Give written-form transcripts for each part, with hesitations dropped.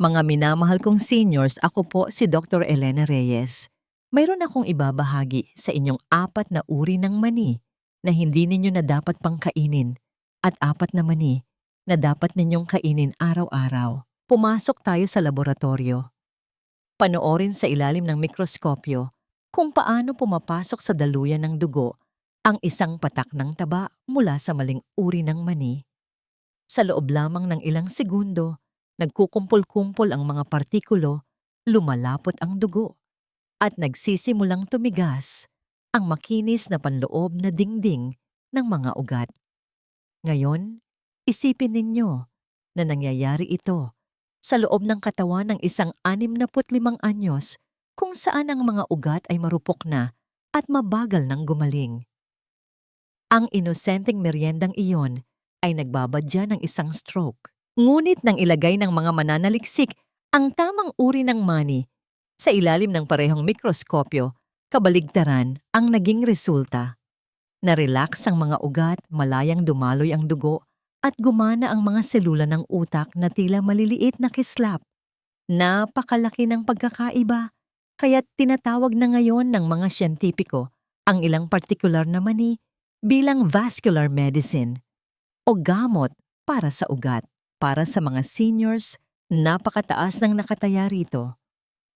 Mga minamahal kong seniors, ako po si Dr. Elena Reyes. Mayroon akong ibabahagi sa inyong 4 na uri ng mani na hindi ninyo na dapat pang kainin at 4 na mani na dapat ninyong kainin araw-araw. Pumasok tayo sa laboratorio. Panoorin sa ilalim ng mikroskopyo kung paano pumapasok sa daluyan ng dugo ang isang patak ng taba mula sa maling uri ng mani. Sa loob lamang ng ilang segundo, nagkukumpol-kumpol ang mga partikulo, lumalapot ang dugo, at nagsisimulang tumigas ang makinis na panloob na dingding ng mga ugat. Ngayon, isipin ninyo na nangyayari ito sa loob ng katawan ng isang 65 anyos kung saan ang mga ugat ay marupok na at mabagal ng gumaling. Ang inosenteng meryendang iyon ay nagbabadya ng isang stroke. Ngunit nang ilagay ng mga mananaliksik ang tamang uri ng mani sa ilalim ng parehong mikroskopyo, kabaligtaran ang naging resulta. Na-relax ang mga ugat, malayang dumaloy ang dugo, at gumana ang mga selula ng utak na tila maliliit na kislap. Napakalaki ng pagkakaiba, kaya't tinatawag na ngayon ng mga siyentipiko ang ilang partikular na mani bilang vascular medicine o gamot para sa ugat. Para sa mga seniors, napakataas ng nakataya rito.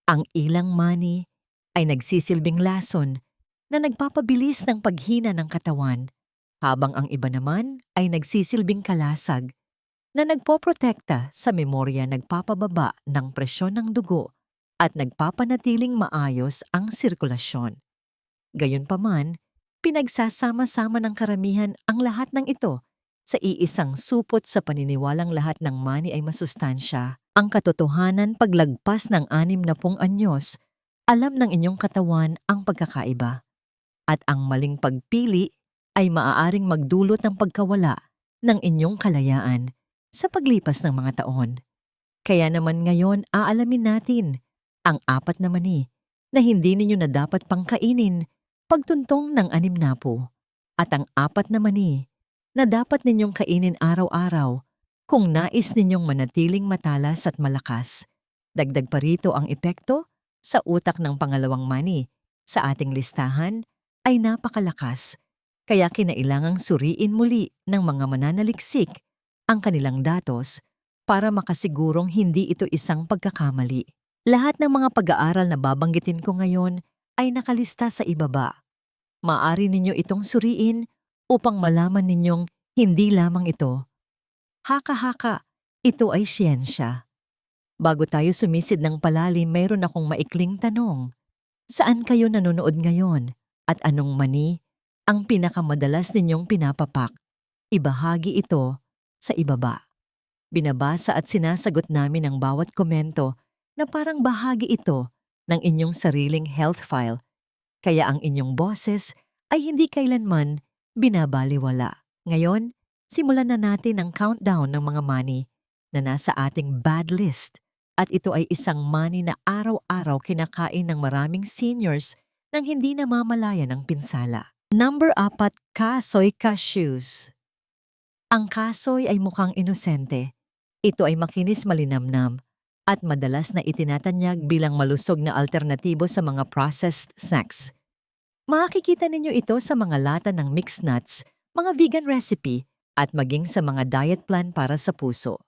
Ang ilang mani ay nagsisilbing lason na nagpapabilis ng paghina ng katawan, habang ang iba naman ay nagsisilbing kalasag na nagpoprotekta sa memorya, nagpapababa ng presyon ng dugo at nagpapanatiling maayos ang sirkulasyon. Gayunpaman, pinagsasama-sama ng karamihan ang lahat ng ito sa iisang supot sa paniniwalang lahat ng mani ay masustansya. Ang katotohanan, paglagpas ng 60 anyos, alam ng inyong katawan ang pagkakaiba. At ang maling pagpili ay maaaring magdulot ng pagkawala ng inyong kalayaan sa paglipas ng mga taon. Kaya naman ngayon aalamin natin ang 4 na mani na hindi ninyo na dapat pang kainin pagtuntong ng 60 at ang 4 na mani na dapat ninyong kainin araw-araw kung nais ninyong manatiling matalas at malakas. Dagdag pa rito ang epekto sa utak ng pangalawang mani sa ating listahan ay napakalakas, kaya kinailangang suriin muli ng mga mananaliksik ang kanilang datos para makasigurong hindi ito isang pagkakamali. Lahat ng mga pag-aaral na babanggitin ko ngayon ay nakalista sa ibaba. Maaari ninyo itong suriin upang malaman ninyong hindi lamang ito haka-haka, ito ay siyensya. Bago tayo sumisid ng palalim, mayroon akong maikling tanong. Saan kayo nanonood ngayon? At anong mani ang pinakamadalas ninyong pinapapak? Ibahagi ito sa ibaba. Binabasa at sinasagot namin ang bawat komento na parang bahagi ito ng inyong sariling health file, kaya ang inyong boses ay hindi kailanman binabaliwala. Ngayon, simulan na natin ang countdown ng mga mani na nasa ating bad list, at ito ay isang mani na araw-araw kinakain ng maraming seniors nang hindi namamalayan ng pinsala. Number 4, kasoy cashews. Ang kasoy ay mukhang inosente. Ito ay makinis, malinamnam at madalas na itinatanyag bilang malusog na alternatibo sa mga processed snacks. Makikita ninyo ito sa mga lata ng mixed nuts, mga vegan recipe, at maging sa mga diet plan para sa puso.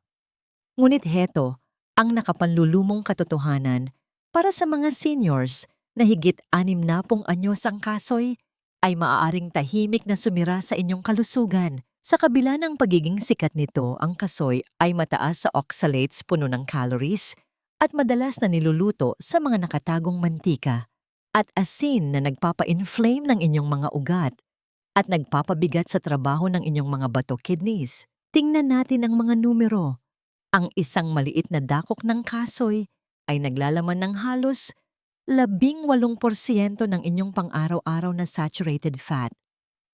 Ngunit heto ang nakapanlulumong katotohanan para sa mga seniors na higit 60 anyos ang kasoy ay maaaring tahimik na sumira sa inyong kalusugan. Sa kabila ng pagiging sikat nito, ang kasoy ay mataas sa oxalates, puno ng calories, at madalas na niluluto sa mga nakatagong mantika at asin na nagpapa-inflame ng inyong mga ugat at nagpapabigat sa trabaho ng inyong mga bato, kidneys. Tingnan natin ang mga numero. Ang isang maliit na dakok ng kasoy ay naglalaman ng halos 18% ng inyong pang-araw-araw na saturated fat.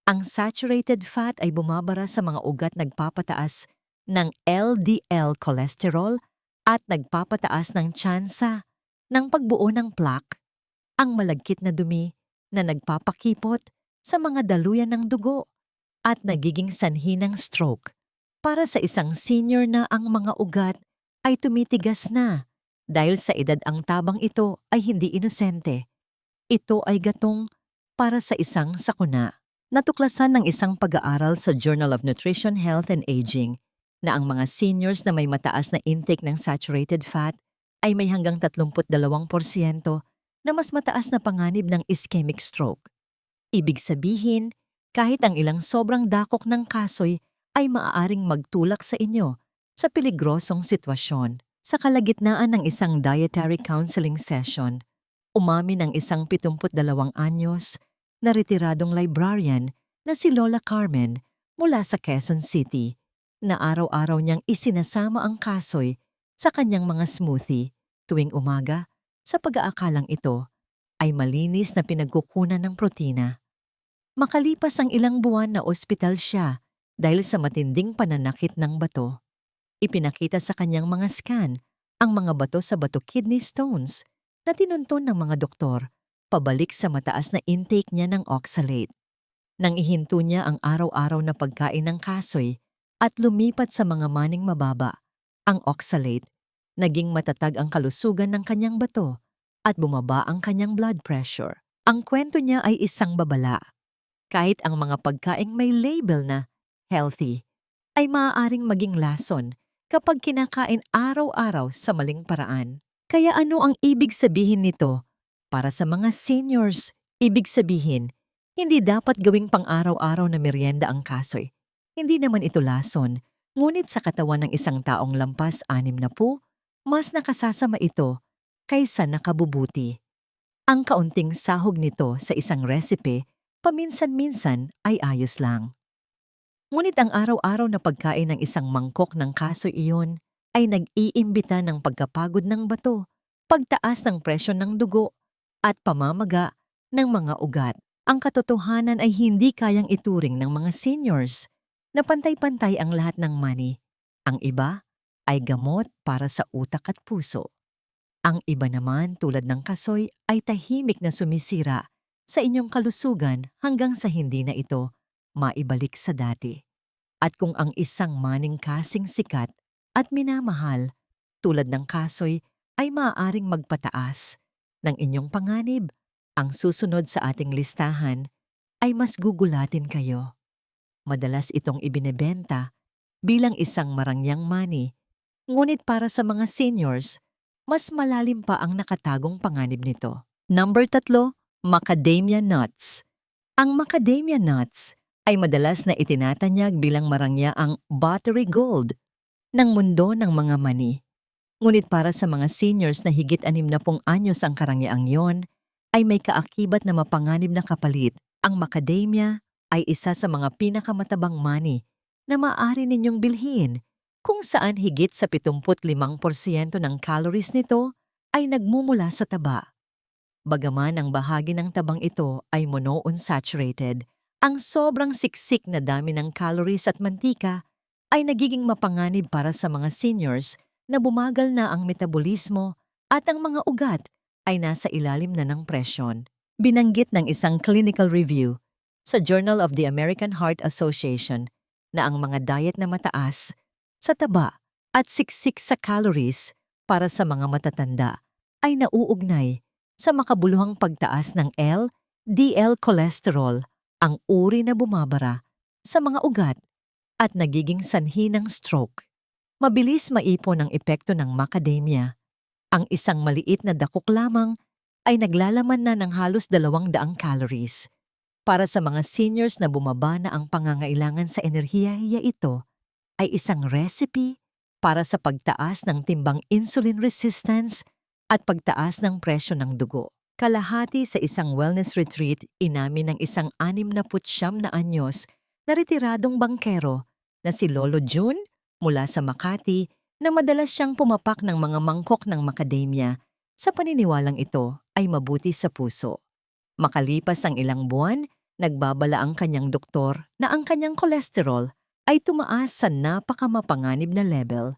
Ang saturated fat ay bumabara sa mga ugat, nagpapataas ng LDL cholesterol at nagpapataas ng tsansa ng pagbuo ng plaque, ang malagkit na dumi na nagpapakipot sa mga daluyan ng dugo at nagiging sanhi ng stroke. Para sa isang senior na ang mga ugat ay tumitigas na Dahil sa edad ang tabang ito ay hindi inosente. Ito ay gatong para sa isang sakuna. Natuklasan ng isang pag-aaral sa Journal of Nutrition, Health and Aging na ang mga seniors na may mataas na intake ng saturated fat ay may hanggang 32% na mas mataas na panganib ng ischemic stroke. Ibig sabihin, kahit ang ilang sobrang dakok ng kasoy ay maaaring magtulak sa inyo sa peligrosong sitwasyon. Sa kalagitnaan ng isang dietary counseling session, umamin ng isang 72 anyos na retiradong librarian na si Lola Carmen mula sa Quezon City na araw-araw niyang isinasama ang kasoy sa kanyang mga smoothie tuwing umaga sa pag-aakalang ito ay malinis na pinagkukunan ng protina. Makalipas ang ilang buwan na ospital siya dahil sa matinding pananakit ng bato. Ipinakita sa kanyang mga scan ang mga bato sa bato kidney stones na tinunton ng mga doktor pabalik sa mataas na intake niya ng oxalate. Nang ihinto niya ang araw-araw na pagkain ng kasoy at lumipat sa mga maning mababa, ang oxalate, naging matatag ang kalusugan ng kanyang bato at bumaba ang kanyang blood pressure. Ang kwento niya ay isang babala. Kahit ang mga pagkaing may label na healthy ay maaaring maging lason kapag kinakain araw-araw sa maling paraan. Kaya ano ang ibig sabihin nito? Para sa mga seniors, ibig sabihin, hindi dapat gawing pang-araw-araw na merienda ang kasoy. Hindi naman ito lason, ngunit sa katawan ng isang taong lampas 60, mas nakasasama ito kaysa nakabubuti. Ang kaunting sahog nito sa isang recipe, paminsan-minsan ay ayos lang. Ngunit ang araw-araw na pagkain ng isang mangkok ng kasoy iyon ay nag-iimbita ng pagkapagod ng bato, pagtaas ng presyon ng dugo, at pamamaga ng mga ugat. Ang katotohanan ay hindi kayang ituring ng mga seniors na pantay-pantay ang lahat ng money. Ang iba ay gamot para sa utak at puso. Ang iba naman tulad ng kasoy ay tahimik na sumisira sa inyong kalusugan hanggang sa hindi na ito maibalik sa dati. At kung ang isang maning kasing sikat at minamahal tulad ng kasoy ay maaaring magpataas ng inyong panganib, ang susunod sa ating listahan ay mas gugulatin kayo. Madalas itong ibinebenta bilang isang marangyang money, ngunit para sa mga seniors, mas malalim pa ang nakatagong panganib nito. Number 3, macadamia nuts. Ang macadamia nuts ay madalas na itinatanyag bilang marangya ang buttery gold ng mundo ng mga mani. Ngunit para sa mga seniors na higit 60 anyos ang karangyaang yon, ay may kaakibat na mapanganib na kapalit. Ang macadamia ay isa sa mga pinakamatabang mani na maaari ninyong bilhin, kung saan higit sa 75% ng calories nito ay nagmumula sa taba. Bagaman ang bahagi ng tabang ito ay monounsaturated, ang sobrang siksik na dami ng calories at mantika ay nagiging mapanganib para sa mga seniors na bumagal na ang metabolismo at ang mga ugat ay nasa ilalim na ng presyon. Binanggit ng isang clinical review sa Journal of the American Heart Association na ang mga diet na mataas sa taba at siksik sa calories para sa mga matatanda ay nauugnay sa makabuluhang pagtaas ng LDL cholesterol, ang uri na bumabara sa mga ugat at nagiging sanhi ng stroke. Mabilis maipon ang epekto ng macadamia. Ang isang maliit na dakok lamang ay naglalaman na ng halos 200 calories. Para sa mga seniors na bumaba na ang pangangailangan sa enerhiya, ito ay isang recipe para sa pagtaas ng timbang insulin resistance at pagtaas ng presyo ng dugo. Kalahati sa isang wellness retreat, inamin ng isang 69 na anyos na retiradong bangkero na si Lolo June mula sa Makati na madalas siyang pumapak ng mga mangkok ng macadamia sa paniniwalang ito ay mabuti sa puso. Makalipas ang ilang buwan, nagbabala ang kanyang doktor na ang kanyang kolesterol ay tumaas sa napakamapanganib na level.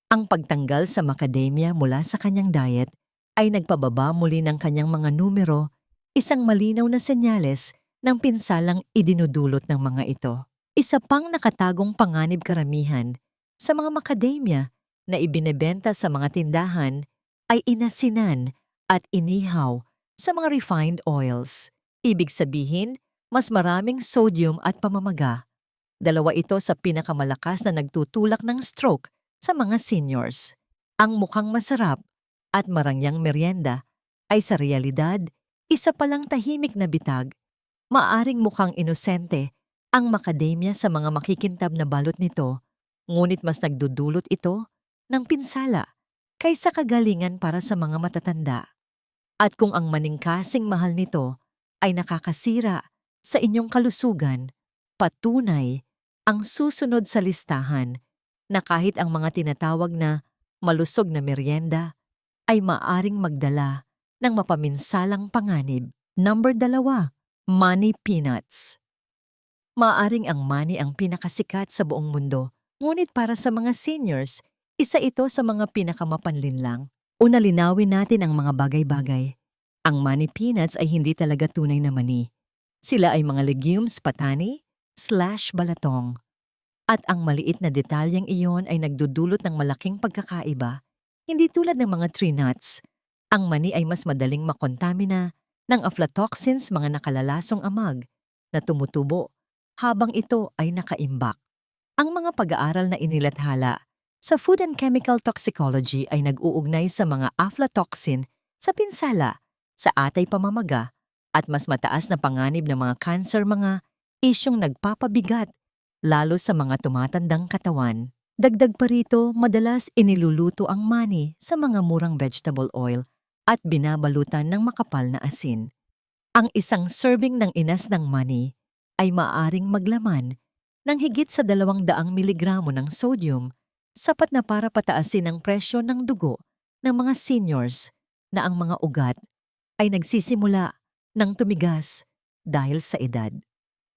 Ang pagtanggal sa macadamia mula sa kanyang diet ay nagpababa muli ng kanyang mga numero, isang malinaw na senyales ng pinsalang idinudulot ng mga ito. Isa pang nakatagong panganib karamihan sa mga macadamia na ibinebenta sa mga tindahan ay inasinan at inihaw sa mga refined oils. Ibig sabihin, mas maraming sodium at pamamaga. Dalawa ito sa pinakamalakas na nagtutulak ng stroke sa mga seniors. Ang mukhang masarap at marangyang merienda ay sa realidad, isa palang tahimik na bitag. Maaring mukhang inosente ang macadamia sa mga makikintab na balot nito, ngunit mas nagdudulot ito ng pinsala kaysa kagalingan para sa mga matatanda. At kung ang maningkasing mahal nito ay nakakasira sa inyong kalusugan, patunay ang susunod sa listahan na kahit ang mga tinatawag na malusog na merienda ay maaring magdala ng mapaminsalang panganib. Number 2, Money Peanuts. Maaring ang money ang pinakasikat sa buong mundo, ngunit para sa mga seniors, isa ito sa mga pinakamapanlinlang. Una, linawin natin ang mga bagay-bagay. Ang money peanuts ay hindi talaga tunay na mani. Sila ay mga legumes patani/balatong. At ang maliit na detalyeng iyon ay nagdudulot ng malaking pagkakaiba. Hindi tulad ng mga tree nuts. Ang mani ay mas madaling makontamina ng aflatoxins, mga nakalalasong amag na tumutubo habang ito ay nakaimbak. Ang mga pag-aaral na inilathala sa Food and Chemical Toxicology ay nag-uugnay sa mga aflatoxin sa pinsala, sa atay pamamaga, at mas mataas na panganib ng mga cancer, mga isyong nagpapabigat lalo sa mga tumatandang katawan. Dagdag pa rito, madalas iniluluto ang mani sa mga murang vegetable oil at binabalutan ng makapal na asin. Ang isang serving ng inas ng mani ay maaaring maglaman ng higit sa 200 miligramo ng sodium, sapat na para pataasin ang presyo ng dugo ng mga seniors na ang mga ugat ay nagsisimula ng tumigas dahil sa edad.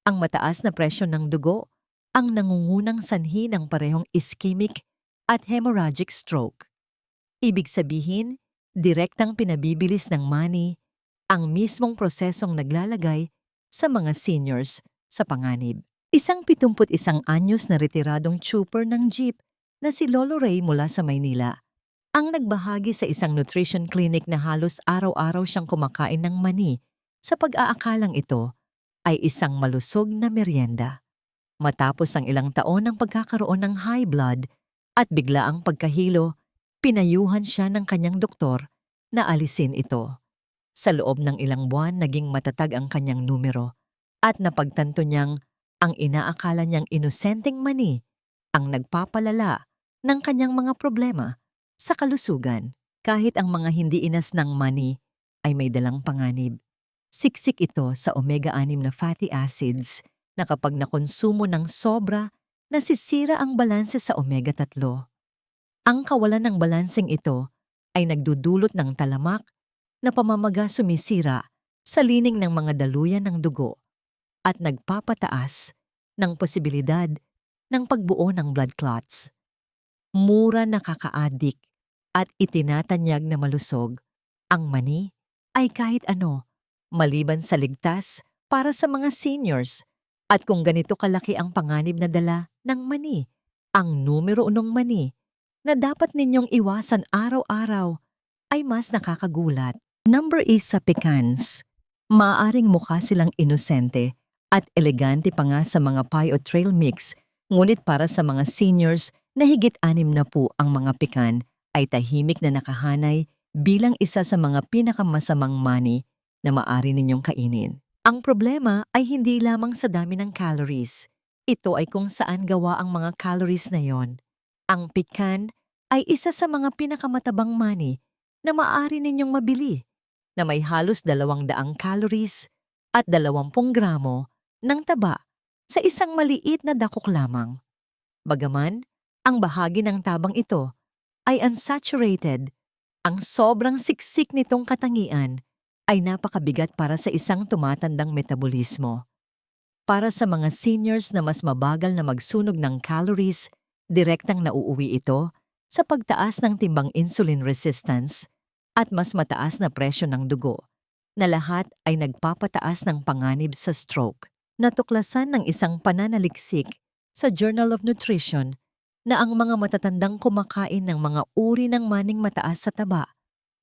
Ang mataas na presyo ng dugo ang nangungunang sanhi ng parehong ischemic at hemorrhagic stroke. Ibig sabihin, direktang pinabibilis ng mani ang mismong prosesong naglalagay sa mga seniors sa panganib. Isang 71 anyos na retiradong trooper ng jeep na si Lolo Ray mula sa Maynila ang nagbahagi sa isang nutrition clinic na halos araw-araw siyang kumakain ng mani sa pag-aakalang ito ay isang malusog na merienda. Matapos ang ilang taon ng pagkakaroon ng high blood at biglaang pagkahilo, pinayuhan siya ng kanyang doktor na alisin ito. Sa loob ng ilang buwan, naging matatag ang kanyang numero at napagtanto niyang ang inaakala niyang inosenteng mani ang nagpapalala ng kanyang mga problema sa kalusugan. Kahit ang mga hindi inas ng mani ay may dalang panganib. Siksik ito sa omega-6 na fatty acids na kapag nakonsumo ng sobra, nasisira ang balanse sa omega-3. Ang kawalan ng balanseng ito ay nagdudulot ng talamak na pamamaga, sumisira sa lining ng mga daluyan ng dugo at nagpapataas ng posibilidad ng pagbuo ng blood clots. Mura, nakaka-addict at itinatanyag na malusog, ang mani ay kahit ano maliban sa ligtas para sa mga seniors. At kung ganito kalaki ang panganib na dala ng mani, ang numero 1 mani na dapat ninyong iwasan araw-araw ay mas nakakagulat. Number 1, sa pecans. Maaaring mukha silang inosente at elegante pa nga sa mga pie o trail mix, ngunit para sa mga seniors na higit 6 na po ang mga pecan ay tahimik na nakahanay bilang isa sa mga pinakamasamang mani na maaari ninyong kainin. Ang problema ay hindi lamang sa dami ng calories. Ito ay kung saan gawa ang mga calories na yon. Ang pecan ay isa sa mga pinakamatabang mani na maaari ninyong mabili, na may halos 200 calories at 20 gramo ng taba sa isang maliit na dakok lamang. Bagaman, ang bahagi ng tabang ito ay unsaturated, ang sobrang siksik nitong katangian ay napakabigat para sa isang tumatandang metabolismo. Para sa mga seniors na mas mabagal na magsunog ng calories, direktang nauuwi ito sa pagtaas ng timbang insulin resistance at mas mataas na presyo ng dugo, na lahat ay nagpapataas ng panganib sa stroke. Natuklasan ng isang pananaliksik sa Journal of Nutrition na ang mga matatandang kumakain ng mga uri ng maning mataas sa taba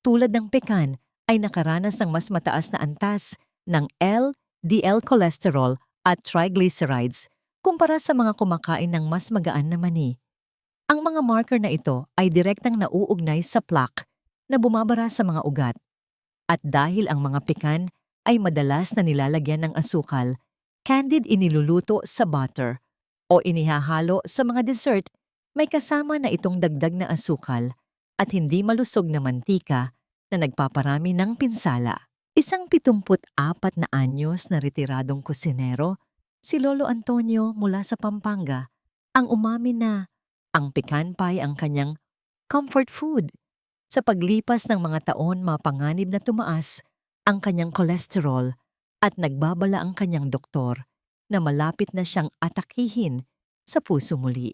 tulad ng pekan ay nakaranas ng mas mataas na antas ng LDL cholesterol at triglycerides kumpara sa mga kumakain ng mas magaan na mani. Ang mga marker na ito ay direktang nauugnay sa plaque na bumabara sa mga ugat. At dahil ang mga pekan ay madalas na nilalagyan ng asukal, candid iniluluto sa butter o inihahalo sa mga dessert, may kasama na itong dagdag na asukal at hindi malusog na mantika na nagpaparami ng pinsala. Isang 74 na anyos na retiradong kusinero, si Lolo Antonio mula sa Pampanga, ang umamin na ang pecan pie ang kanyang comfort food. Sa paglipas ng mga taon, mapanganib na tumaas ang kanyang cholesterol at nagbabala ang kanyang doktor na malapit na siyang atakihin sa puso muli.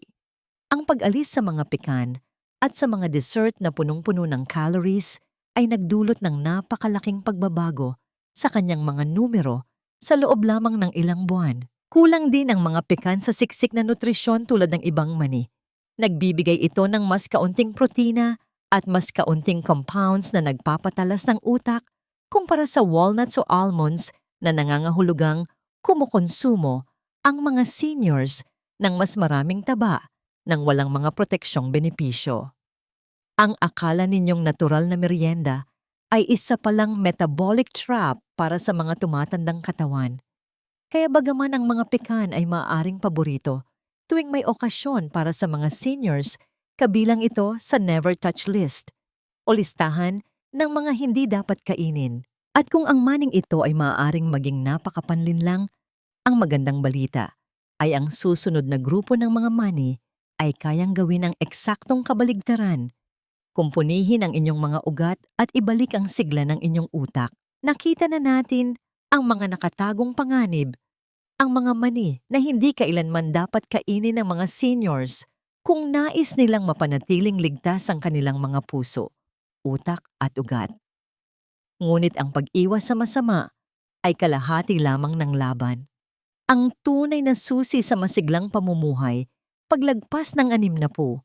Ang pag-alis sa mga pekan at sa mga dessert na punong-puno ng calories ay nagdulot ng napakalaking pagbabago sa kanyang mga numero sa loob lamang ng ilang buwan. Kulang din ang mga pekan sa siksik na nutrisyon tulad ng ibang mani. Nagbibigay ito ng mas kaunting protina at mas kaunting compounds na nagpapatalas ng utak kumpara sa walnuts o almonds na nangangahulugang kumukonsumo ang mga seniors ng mas maraming taba nang walang mga proteksyong benepisyo. Ang akala ninyong natural na merienda ay isa palang metabolic trap para sa mga tumatandang katawan. Kaya bagaman ang mga pekan ay maaaring paborito, tuwing may okasyon para sa mga seniors, kabilang ito sa never touch list o listahan ng mga hindi dapat kainin. At kung ang maning ito ay maaaring maging napakapanlinlang, ang magandang balita ay ang susunod na grupo ng mga mani ay kayang gawin ang eksaktong kabaligtaran. Kumpunihin ang inyong mga ugat at ibalik ang sigla ng inyong utak. Nakita na natin ang mga nakatagong panganib, ang mga mani na hindi kailanman dapat kainin ng mga seniors kung nais nilang mapanatiling ligtas ang kanilang mga puso, utak at ugat. Ngunit ang pag-iwas sa masama ay kalahati lamang ng laban. Ang tunay na susi sa masiglang pamumuhay, paglagpas ng 60,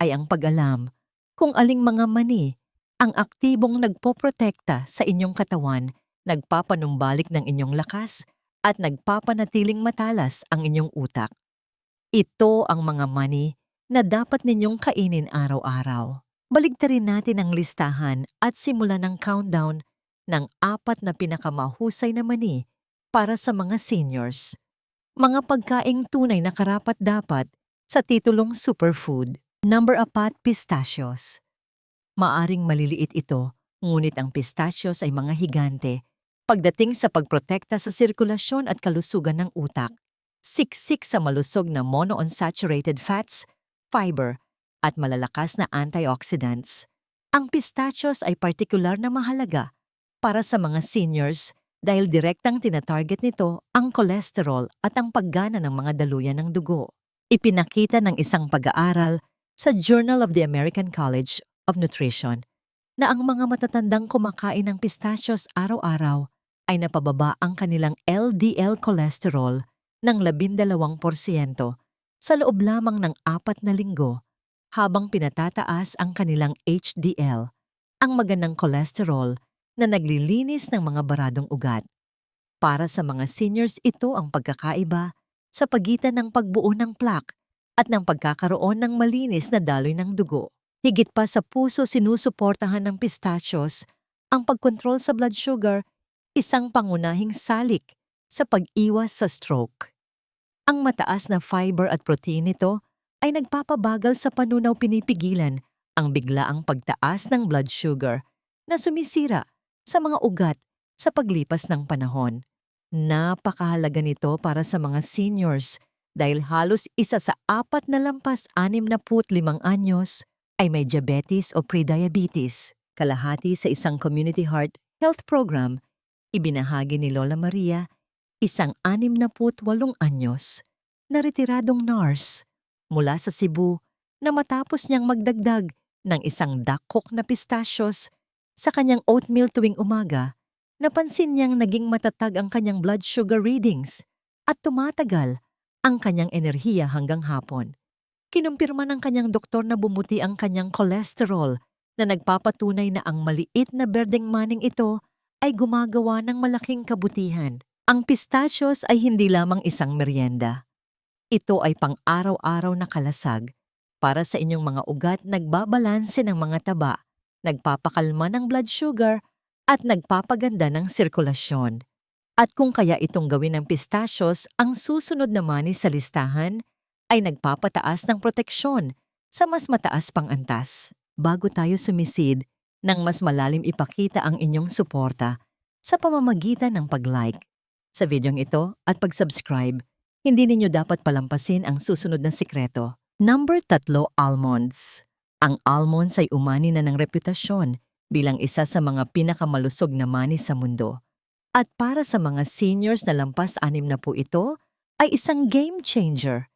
ay ang pag-alam kung aling mga mani ang aktibong nagpoprotekta sa inyong katawan, nagpapanumbalik ng inyong lakas, at nagpapanatiling matalas ang inyong utak. Ito ang mga mani na dapat ninyong kainin araw-araw. Baligtarin natin ang listahan at simulan ng countdown ng 4 na pinakamahusay na mani para sa mga seniors. Mga pagkaing tunay na karapat-dapat sa titulong superfood. Number 4, pistachios. Maaring maliliit ito, ngunit ang pistachios ay mga higante pagdating sa pagprotekta sa sirkulasyon at kalusugan ng utak. Siksik sa malusog na monounsaturated fats, fiber, at malalakas na antioxidants. Ang pistachios ay partikular na mahalaga para sa mga seniors dahil direktang tinatarget nito ang cholesterol at ang paggana ng mga daluyan ng dugo. Ipinakita ng isang pag-aaral sa Journal of the American College of Nutrition na ang mga matatandang kumakain ng pistachios araw-araw ay napababa ang kanilang LDL cholesterol ng 12% sa loob lamang ng 4 na linggo, habang pinatataas ang kanilang HDL, ang magandang cholesterol na naglilinis ng mga baradong ugat. Para sa mga seniors, ito ang pagkakaiba sa pagitan ng pagbuo ng plaque at ng pagkakaroon ng malinis na daloy ng dugo. Higit pa sa puso, sinusuportahan ng pistachios ang pagkontrol sa blood sugar, isang pangunahing salik sa pag-iwas sa stroke. Ang mataas na fiber at protein nito ay nagpapabagal sa panunaw, pinipigilan ang biglaang pagtaas ng blood sugar na sumisira sa mga ugat sa paglipas ng panahon. Napakahalaga nito para sa mga seniors dahil halos 1 sa 4 na lampas 65 anyos ay may diabetes o prediabetes. Kalahati sa isang community heart health program, ibinahagi ni Lola Maria, isang 68 anyos na retiradong nurse mula sa Cebu na matapos niyang magdagdag ng isang dakok na pistachios sa kanyang oatmeal tuwing umaga, napansin niyang naging matatag ang kanyang blood sugar readings at tumatagal ang kanyang enerhiya hanggang hapon. Kinumpirma ng kanyang doktor na bumuti ang kanyang cholesterol na nagpapatunay na ang maliit na berdeng maning ito ay gumagawa ng malaking kabutihan. Ang pistachios ay hindi lamang isang merienda. Ito ay pang-araw-araw na kalasag para sa inyong mga ugat, nagbabalanse ng mga taba, nagpapakalma ng blood sugar at nagpapaganda ng sirkulasyon. At kung kaya itong gawin ng pistachios ang susunod na mani sa listahan, ay nagpapataas ng proteksyon sa mas mataas pang antas. Bago tayo sumisid, nang mas malalim ipakita ang inyong suporta sa pamamagitan ng pag-like sa videong ito at pag-subscribe, hindi ninyo dapat palampasin ang susunod na sikreto. Number 3, almonds. Ang almonds ay umani na ng reputasyon bilang isa sa mga pinakamalusog na mani sa mundo. At para sa mga seniors na lampas 60 na po ito, ay isang game changer.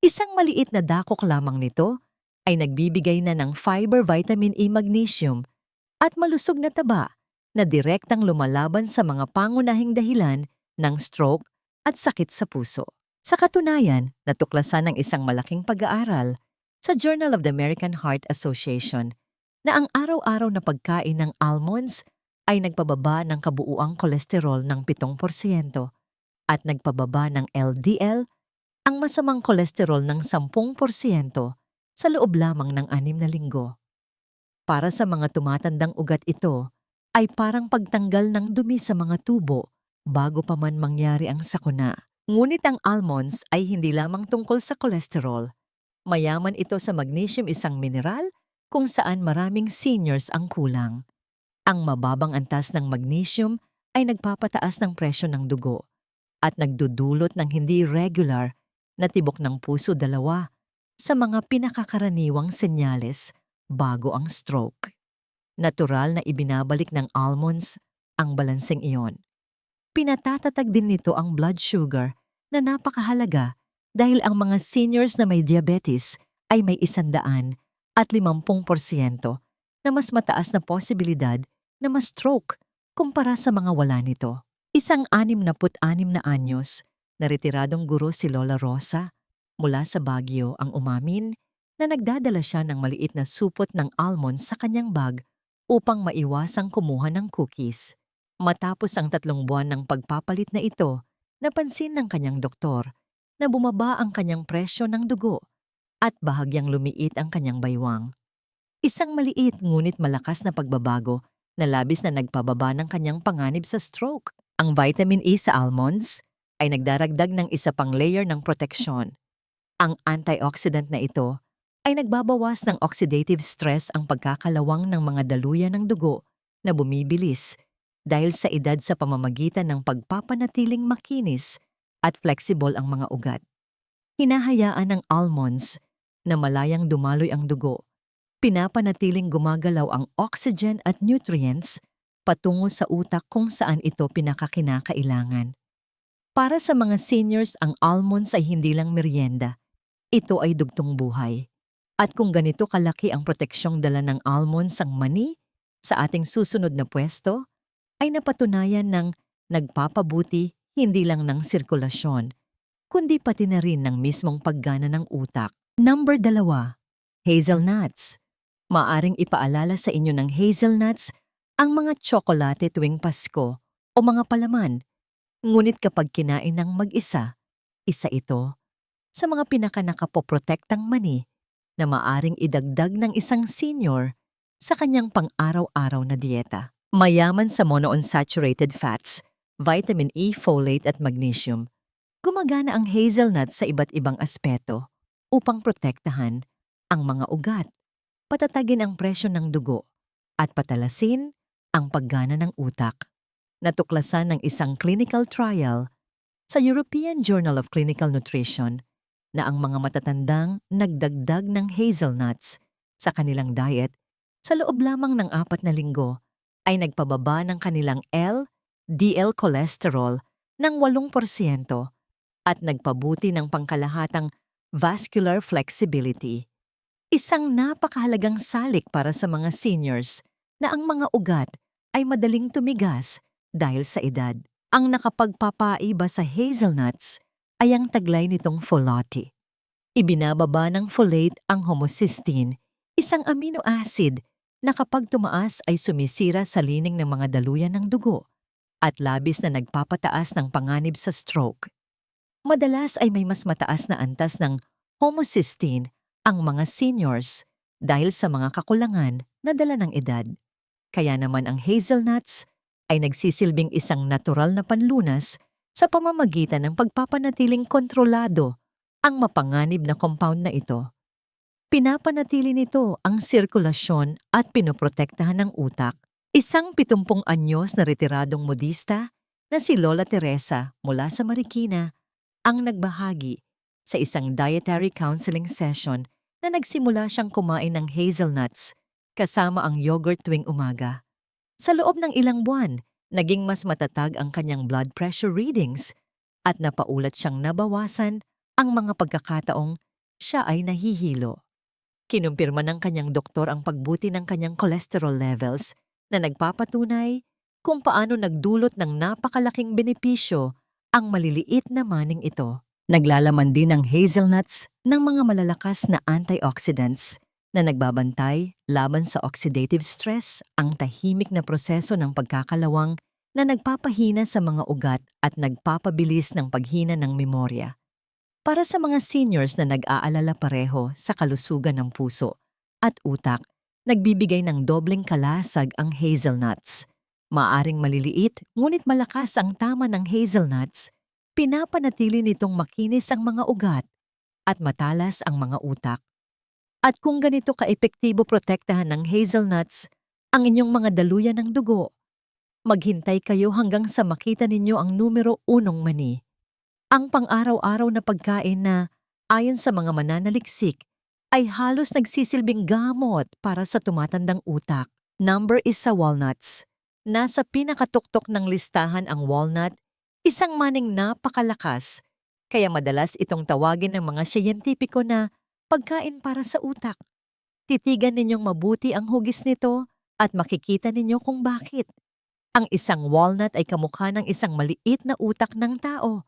Isang maliit na dakok lamang nito ay nagbibigay na ng fiber, vitamin E, magnesium at malusog na taba na direktang lumalaban sa mga pangunahing dahilan ng stroke at sakit sa puso. Sa katunayan, natuklasan ng isang malaking pag-aaral sa Journal of the American Heart Association na ang araw-araw na pagkain ng almonds ay nagpababa ng kabuuang kolesterol ng 7% at nagpababa ng LDL, ang masamang kolesterol, ng 10% sa loob lamang ng 6 na linggo. Para sa mga tumatandang ugat, ito ay parang pagtanggal ng dumi sa mga tubo bago pa man mangyari ang sakuna. Ngunit ang almonds ay hindi lamang tungkol sa kolesterol. Mayaman ito sa magnesium, isang mineral kung saan maraming seniors ang kulang. Ang mababang antas ng magnesium ay nagpapataas ng presyon ng dugo at nagdudulot ng hindi regular na tibok ng puso, dalawa sa mga pinakakaraniwang senyales bago ang stroke. Natural na ibinabalik ng almonds ang balanseng iyon. Pinatatatag din nito ang blood sugar na napakahalaga dahil ang mga seniors na may diabetes ay may 150% na mas mataas na posibilidad na ma-stroke kumpara sa mga wala nito. Isang 66 na anyos na retiradong guro si Lola Rosa mula sa Baguio ang umamin na nagdadala siya ng maliit na supot ng almonds sa kanyang bag upang maiwasang kumuha ng cookies. Matapos ang 3 buwan ng pagpapalit na ito, napansin ng kanyang doktor na bumaba ang kanyang presyo ng dugo at bahagyang lumiit ang kanyang baywang. Isang maliit ngunit malakas na pagbabago na labis na nagpababa ng kanyang panganib sa stroke. Ang vitamin E sa almonds ay nagdaragdag ng isa pang layer ng proteksyon. Ang antioxidant na ito ay nagbabawas ng oxidative stress, ang pagkakalawang ng mga daluyan ng dugo na bumibilis dahil sa edad, sa pamamagitan ng pagpapanatiling makinis at flexible ang mga ugat. Hinahayaan ng almonds na malayang dumaloy ang dugo. Pinapanatiling gumagalaw ang oxygen at nutrients patungo sa utak kung saan ito pinakakinakailangan. Para sa mga seniors, ang almonds ay hindi lang merienda. Ito ay dugtong buhay. At kung ganito kalaki ang proteksyong dala ng almonds, ang mani sa ating susunod na pwesto ay napatunayan ng nagpapabuti hindi lang ng sirkulasyon, kundi pati na rin ng mismong paggana ng utak. Number 2, hazelnuts. Maaring ipaalala sa inyo ng hazelnuts ang mga tsokolate tuwing Pasko o mga palaman. Ngunit kapag kinain ng mag-isa, isa ito sa mga pinakanakapoprotektang mani na maaring idagdag ng isang senior sa kanyang pang-araw-araw na dieta. Mayaman sa monounsaturated fats, vitamin E, folate at magnesium, gumagana ang hazelnut sa iba't ibang aspeto upang protektahan ang mga ugat, patatagin ang presyon ng dugo, at patalasin ang paggana ng utak. Natuklasan ng isang clinical trial sa European Journal of Clinical Nutrition na ang mga matatandang nagdagdag ng hazelnuts sa kanilang diet sa loob lamang ng 4 na linggo ay nagpababa ng kanilang LDL cholesterol ng 8% at nagpabuti ng pangkalahatang vascular flexibility. Isang napakahalagang salik para sa mga seniors na ang mga ugat ay madaling tumigas dahil sa edad. Ang nakapagpapaiba sa hazelnuts ay ang taglay nitong folate. Ibinababa ng folate ang homocysteine, isang amino acid na kapag tumaas ay sumisira sa lining ng mga daluyan ng dugo at labis na nagpapataas ng panganib sa stroke. Madalas ay may mas mataas na antas ng homocysteine ang mga seniors dahil sa mga kakulangan na dala ng edad. Kaya naman ang hazelnuts ay nagsisilbing isang natural na panlunas sa pamamagitan ng pagpapanatiling kontrolado ang mapanganib na compound na ito. Pinapanatili nito ang sirkulasyon at pinoprotektahan ng utak. Isang 70 anyos na retiradong modista na si Lola Teresa mula sa Marikina ang nagbahagi sa isang dietary counseling session na nagsimula siyang kumain ng hazelnuts kasama ang yogurt tuwing umaga. Sa loob ng ilang buwan, naging mas matatag ang kanyang blood pressure readings at napaulat siyang nabawasan ang mga pagkakataong siya ay nahihilo. Kinumpirma ng kanyang doktor ang pagbuti ng kanyang cholesterol levels na nagpapatunay kung paano nagdulot ng napakalaking benepisyo ang maliliit na maning ito. Naglalaman din ng hazelnuts ng mga malalakas na antioxidants na nagbabantay laban sa oxidative stress, ang tahimik na proseso ng pagkakalawang na nagpapahina sa mga ugat at nagpapabilis ng paghina ng memorya. Para sa mga seniors na nag-aalala pareho sa kalusugan ng puso at utak, nagbibigay ng dobleng kalasag ang hazelnuts. Maaring maliliit ngunit malakas ang tama ng hazelnuts, pinapanatili nitong makinis ang mga ugat at matalas ang mga utak. At kung ganito kaepektibo protektahan ng hazelnuts ang inyong mga daluyan ng dugo, maghintay kayo hanggang sa makita ninyo ang numero 1 mani. Ang pang-araw-araw na pagkain na, ayon sa mga mananaliksik, ay halos nagsisilbing gamot para sa tumatandang utak. Number is sa walnuts. Nasa pinakatuktok ng listahan ang walnut, isang maning napakalakas, kaya madalas itong tawagin ng mga siyentipiko na pagkain para sa utak. Titigan ninyong mabuti ang hugis nito at makikita ninyo kung bakit. Ang isang walnut ay kamukha ng isang maliit na utak ng tao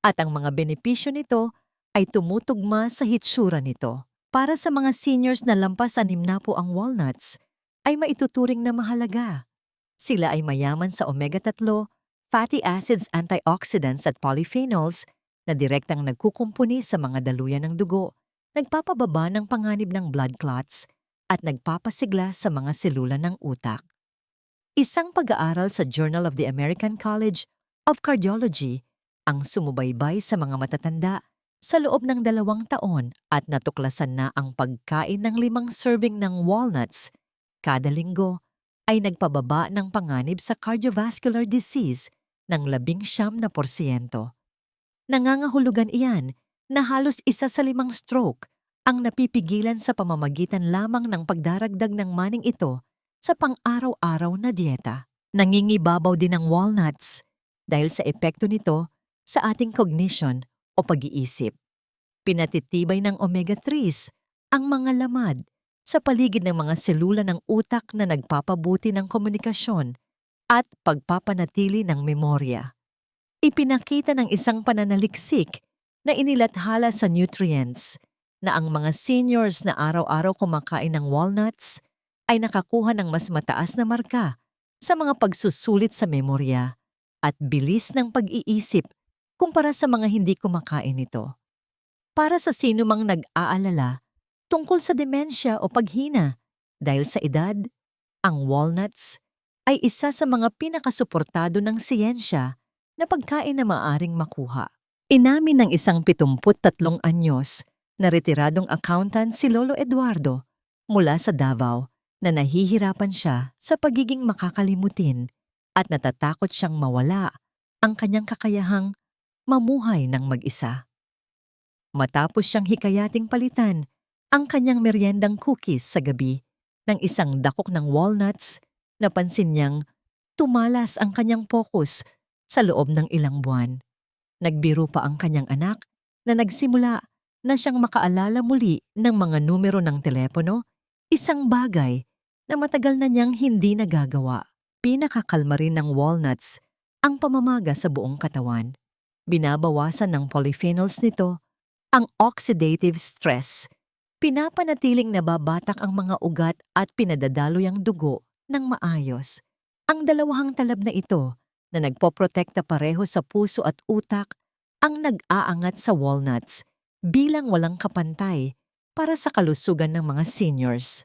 at ang mga benepisyo nito ay tumutugma sa hitsura nito. Para sa mga seniors na lampas 60 ang walnuts, ay maituturing na mahalaga. Sila ay mayaman sa omega-3, fatty acids, antioxidants at polyphenols na direktang nagkukumpuni sa mga daluyan ng dugo, nagpapababa ng panganib ng blood clots at nagpapasigla sa mga selula ng utak. Isang pag-aaral sa Journal of the American College of Cardiology ang sumubaybay sa mga matatanda sa loob ng 2 taon at natuklasan na ang pagkain ng 5 serving ng walnuts kada linggo ay nagpababa ng panganib sa cardiovascular disease ng 19%. Nangangahulugan iyan na halos 1 sa 5 stroke ang napipigilan sa pamamagitan lamang ng pagdaragdag ng maning ito sa pang-araw-araw na dieta. Nangingibabaw din ang walnuts dahil sa epekto nito sa ating cognition o pag-iisip. Pinatitibay ng omega-3s ang mga lamad sa paligid ng mga selula ng utak na nagpapabuti ng komunikasyon at pagpapanatili ng memorya. Ipinakita ng isang pananaliksik na inilathala sa nutrients na ang mga seniors na araw-araw kumakain ng walnuts ay nakakuha ng mas mataas na marka sa mga pagsusulit sa memorya at bilis ng pag-iisip kumpara sa mga hindi kumakain nito. Para sa sino mang nag-aalala tungkol sa demensya o paghina dahil sa edad, ang walnuts ay isa sa mga pinakasuportado ng siyensya na pagkain na maaring makuha. Inamin ng isang 73 anyos na retiradong accountant si Lolo Eduardo mula sa Davao na nahihirapan siya sa pagiging makakalimutin at natatakot siyang mawala ang kanyang kakayahang mamuhay ng mag-isa. Matapos siyang hikayating palitan ang kanyang meriendang cookies sa gabi ng isang dakok ng walnuts, napansin niyang tumalas ang kanyang focus sa loob ng ilang buwan. Nagbiro pa ang kanyang anak na nagsimula na siyang makaalala muli ng mga numero ng telepono, isang bagay na matagal na niyang hindi nagagawa. Pinakakalma rin ng walnuts ang pamamaga sa buong katawan. Binabawasan ng polyphenols nito ang oxidative stress, Pinapanatiling nababatak ang mga ugat at pinadadaloy ang dugo ng maayos. Ang dalawang talab na ito na nagpoprotekta pareho sa puso at utak ang nag-aangat sa walnuts bilang walang kapantay para sa kalusugan ng mga seniors.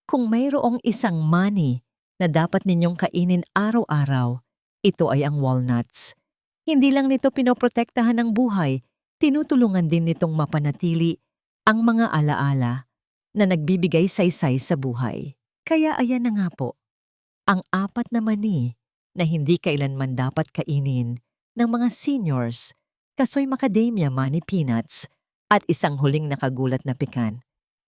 Kung mayroong isang mani na dapat ninyong kainin araw-araw, ito ay ang walnuts. Hindi lang nito pinoprotektahan ng buhay, tinutulungan din nitong mapanatili ang mga alaala na nagbibigay saysay sa buhay. Kaya ayan na nga po, ang 4 na mani na hindi kailanman dapat kainin ng mga seniors, kasoy macadamia mani peanuts at isang huling nakagulat na pecan.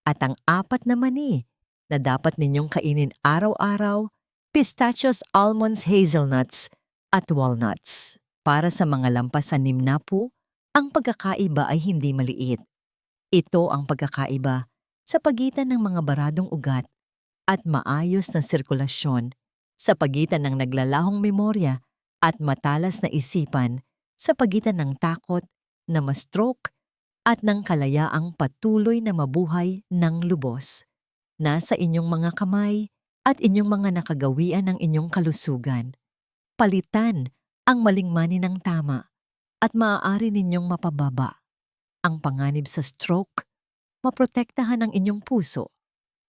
At ang 4 na mani na dapat ninyong kainin araw-araw, pistachios, almonds, hazelnuts at walnuts. Para sa mga lampasan nimnapu, ang pagkakaiba ay hindi maliit. Ito ang pagkakaiba sa pagitan ng mga baradong ugat at maayos na sirkulasyon, sa pagitan ng naglalahong memorya at matalas na isipan, sa pagitan ng takot na ma-stroke at ng kalayaang patuloy na mabuhay ng lubos. Nasa inyong mga kamay at inyong mga nakagawian ng inyong kalusugan. Palitan ang maling mani ng tama at maaari ninyong mapababa ang panganib sa stroke, maprotektahan ang inyong puso,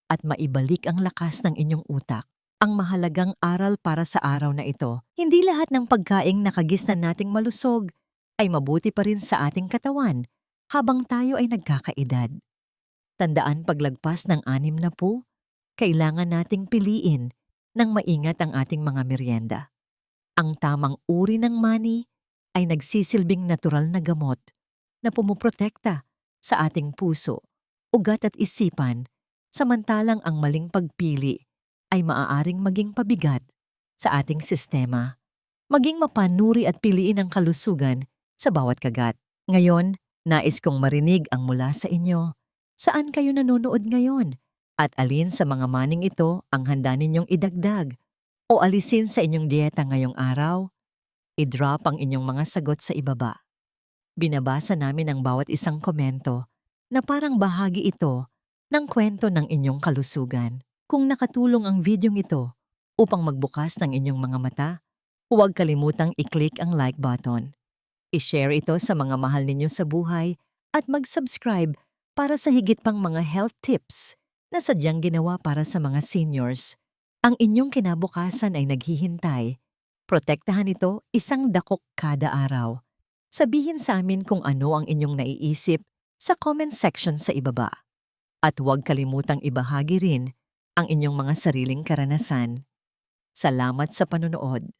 at maibalik ang lakas ng inyong utak. Ang mahalagang aral para sa araw na ito, hindi lahat ng pagkaing nakagisnan nating malusog ay mabuti pa rin sa ating katawan habang tayo ay nagkakaedad. Tandaan, paglagpas ng 60, kailangan nating piliin ng maingat ang ating mga merienda. Ang tamang uri ng mani ay nagsisilbing natural na gamot na pumuprotekta sa ating puso, ugat at isipan, samantalang ang maling pagpili ay maaaring maging pabigat sa ating sistema. Maging mapanuri at piliin ang kalusugan sa bawat kagat. Ngayon, nais kong marinig ang mula sa inyo. Saan kayo nanonood ngayon? At alin sa mga maning ito ang handa ninyong idagdag o alisin sa inyong dieta ngayong araw? I-drop ang inyong mga sagot sa ibaba. Binabasa namin ang bawat isang komento na parang bahagi ito ng kwento ng inyong kalusugan. Kung nakatulong ang videong ito upang magbukas ng inyong mga mata, huwag kalimutang i-click ang like button. I-share ito sa mga mahal ninyo sa buhay at mag-subscribe para sa higit pang mga health tips na sadyang ginawa para sa mga seniors. Ang inyong kinabukasan ay naghihintay. Protektahan ito 1 dakok kada araw. Sabihin sa amin kung ano ang inyong naiisip sa comment section sa ibaba. At huwag kalimutang ibahagi rin ang inyong mga sariling karanasan. Salamat sa panonood.